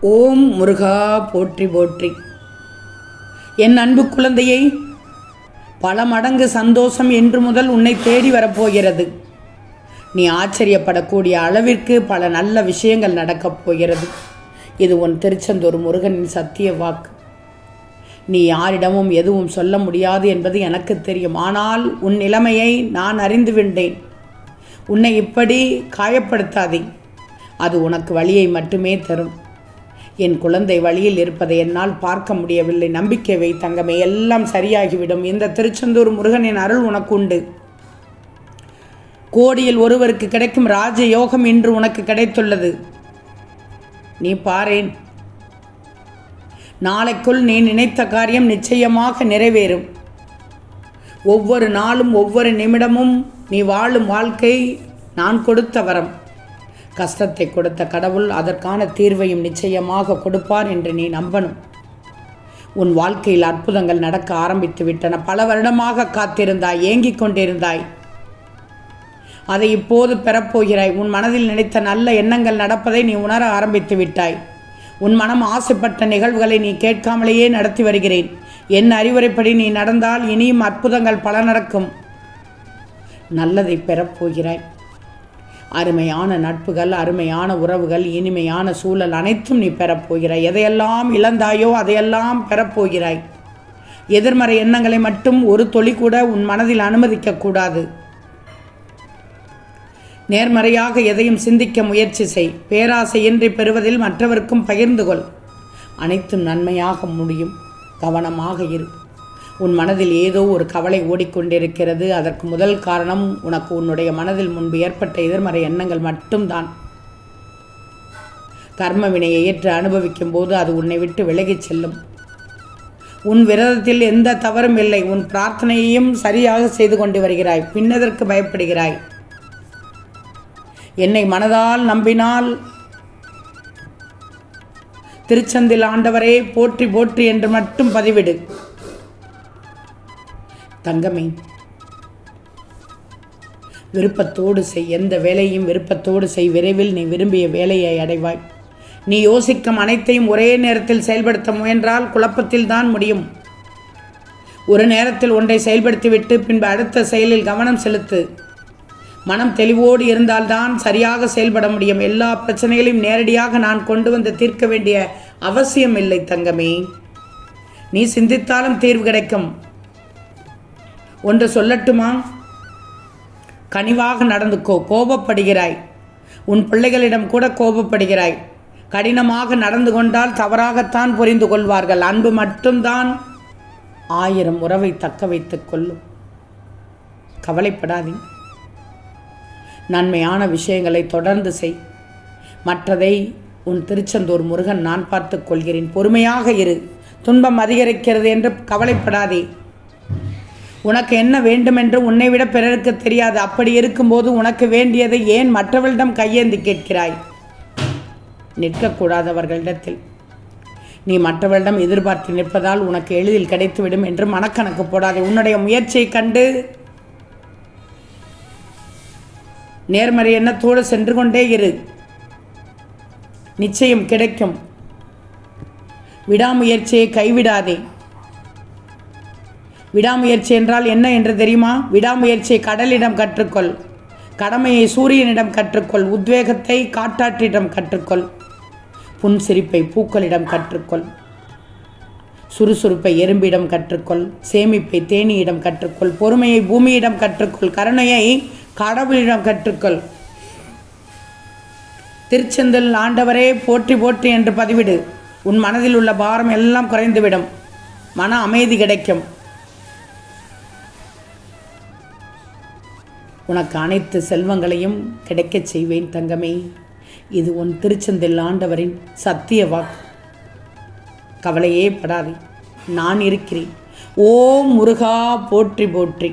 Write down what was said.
ஓம் முருகா போற்றி போற்றி. என் அன்பு குழந்தையை, பல மடங்கு சந்தோஷம் என்று முதல் உன்னை தேடி வரப்போகிறது. நீ ஆச்சரியப்படக்கூடிய அளவிற்கு பல நல்ல விஷயங்கள் நடக்கப் போகிறது. இது உன் திருச்செந்தூர் முருகனின் சத்திய வாக்கு. நீ யாரிடமும் எதுவும் சொல்ல முடியாது என்பது எனக்கு தெரியும். ஆனால் உன் நிலைமையை நான் அறிந்து விட்டேன். உன்னை இப்படி காயப்படுத்தாதே, அது உனக்கு வலியை மட்டுமே தரும். என் குழந்தை வழியில் இருப்பதை என்னால் பார்க்க முடியவில்லை. நம்பிக்கை வை தங்கமே, எல்லாம் சரியாகிவிடும். இந்த திருச்செந்தூர் முருகனின் அருள் உனக்கு உண்டு. கோடியில் ஒருவருக்கு கிடைக்கும் ராஜ யோகம் இன்று உனக்கு கிடைத்துள்ளது. நீ பாரேன், நாளைக்குள் நீ நினைத்த காரியம் நிச்சயமாக நிறைவேறும். ஒவ்வொரு நாளும் ஒவ்வொரு நிமிடமும் நீ வாழும் வாழ்க்கை நான் கொடுத்த வரம். கஷ்டத்தை கொடுத்த கடவுள் அதற்கான தீர்வையும் நிச்சயமாக கொடுப்பார் என்று நீ நம்பணும். உன் வாழ்க்கையில் அற்புதங்கள் நடக்க ஆரம்பித்து விட்டன. பல வருடமாக காத்திருந்தாய், ஏங்கிக் கொண்டிருந்தாய். அதை இப்போது பெறப்போகிறாய். உன் மனதில் நினைத்த நல்ல எண்ணங்கள் நடப்பதை நீ உணர ஆரம்பித்து விட்டாய். உன் மனம் ஆசைப்பட்ட நிகழ்வுகளை நீ கேட்காமலேயே நடத்தி வருகிறேன். என் அறிவுரைப்படி நீ நடந்தால் இனியும் அற்புதங்கள் பல நடக்கும். நல்லதை பெறப்போகிறாய். அருமையான நட்புகள், அருமையான உறவுகள், இனிமையான சூழல் அனைத்தும் நீ பெறப்போகிறாய். எதையெல்லாம் இழந்தாயோ அதையெல்லாம் பெறப்போகிறாய். எதிர்மறை எண்ணங்களை மட்டும் ஒரு துளி கூட உன் மனதில் அனுமதிக்கக்கூடாது. நேர்மறையாக எதையும் சிந்திக்க முயற்சி செய். பேராசையின்றி பெறுவதில் மற்றவருக்கும் பகிர்ந்து கொள். அனைத்தும் நன்மையாக முடியும். கவனமாக இரு. உன் மனதில் ஏதோ ஒரு கவலை ஓடிக்கொண்டிருக்கிறது. அதற்கு முதல் காரணம் உனக்கு உன்னுடைய மனதில் முன்பு ஏற்பட்ட எதிர்மறை எண்ணங்கள் மட்டும்தான். கர்ம வினையை ஏற்று அனுபவிக்கும் போது அது உன்னை விட்டு விலகிச் செல்லும். உன் விரதத்தில் எந்த தவறும் இல்லை. உன் பிரார்த்தனையையும் சரியாக செய்து கொண்டு வருகிறாய். பின்னதற்கு பயப்படுகிறாய். என்னை மனதால் நம்பினால் திருச்செந்தில் ஆண்டவரே போற்றி போற்றி என்று மட்டும் பதிவிடு. தங்கமே, விருப்பத்தோடு செய். எந்த வேலையும் விருப்பத்தோடு செய். விரைவில் நீ விரும்பிய வேலையை அடைவாய். நீ யோசிக்கும் அனைத்தையும் ஒரே நேரத்தில் செயல்படுத்த முயன்றால் குழப்பத்தில் தான் முடியும். ஒரு நேரத்தில் ஒன்றை செயல்படுத்திவிட்டு பின்பு அடுத்த செயலில் கவனம் செலுத்து. மனம் தெளிவோடு இருந்தால்தான் சரியாக செயல்பட முடியும். எல்லா பிரச்சனைகளையும் நேரடியாக நான் கொண்டு வந்து தீர்க்க வேண்டிய அவசியம் இல்லை தங்கமே. நீ சிந்தித்தாலும் தீர்வு கிடைக்கும். ஒன்று சொல்லட்டுமா? கனிவாக நடந்துக்கோ. கோபப்படுகிறாய். உன் பிள்ளைகளிடம் கூட கோபப்படுகிறாய். கடினமாக நடந்து கொண்டால் தவறாகத்தான் புரிந்து கொள்வார்கள். அன்பு மட்டும்தான் 1000 உறவை தக்க வைத்துக் கொள்ளும். கவலைப்படாதே. நன்மையான விஷயங்களை தொடர்ந்து செய். மற்றதை உன் திருச்செந்தூர் முருகன் நான் பார்த்துக் கொள்கிறேன். பொறுமையாக இரு. துன்பம் அதிகரிக்கிறது என்று கவலைப்படாதே. உனக்கு என்ன வேண்டுமென்று உன்னை விட பிறருக்கு தெரியாது. அப்படி இருக்கும்போது உனக்கு வேண்டியதை ஏன் மற்றவர்களிடம் கையேந்தி கேட்கிறாய்? நிற்கக்கூடாதவர்களிடத்தில் நீ மற்றவர்களிடம் எதிர்பார்த்து நிற்பதால் உனக்கு எளிதில் கிடைத்துவிடும் என்று மனக்கணக்கு போடாதே. உன்னுடைய முயற்சியை கண்டு நேர்மறை எண்ணத்தோடு சென்று கொண்டே இரு. நிச்சயம் கிடைக்கும். விடாமுயற்சியை கைவிடாதே. விடாமுயற்சி என்றால் என்ன என்று தெரியுமா? விடாமுயற்சியை கடலிடம் கற்றுக்கொள். கடமையை சூரியனிடம் கற்றுக்கொள். உத்வேகத்தை காட்டாற்றிடம் கற்றுக்கொள். புன்சிரிப்பை பூக்களிடம் கற்றுக்கொள். சுறுசுறுப்பை எறும்பிடம் கற்றுக்கொள். சேமிப்பை தேனியிடம் கற்றுக்கொள். பொறுமையை பூமியிடம் கற்றுக்கொள். கருணையை கடவுளிடம் கற்றுக்கொள். திருச்செந்தில் ஆண்டவரே போற்றி போற்றி என்று பதிவிடு. உன் மனதில் உள்ள பாரம் எல்லாம் குறைந்துவிடும். மன அமைதி கிடைக்கும். உனக்கு அனைத்து செல்வங்களையும் கிடைக்கச் செய்வேன் தங்கமே. இது உன் திருச்செந்தில் ஆண்டவரின் சத்திய வாக்கு. கவலையே படாதே, நான் இருக்கிறேன். ஓம் முருகா போற்றி போற்றி.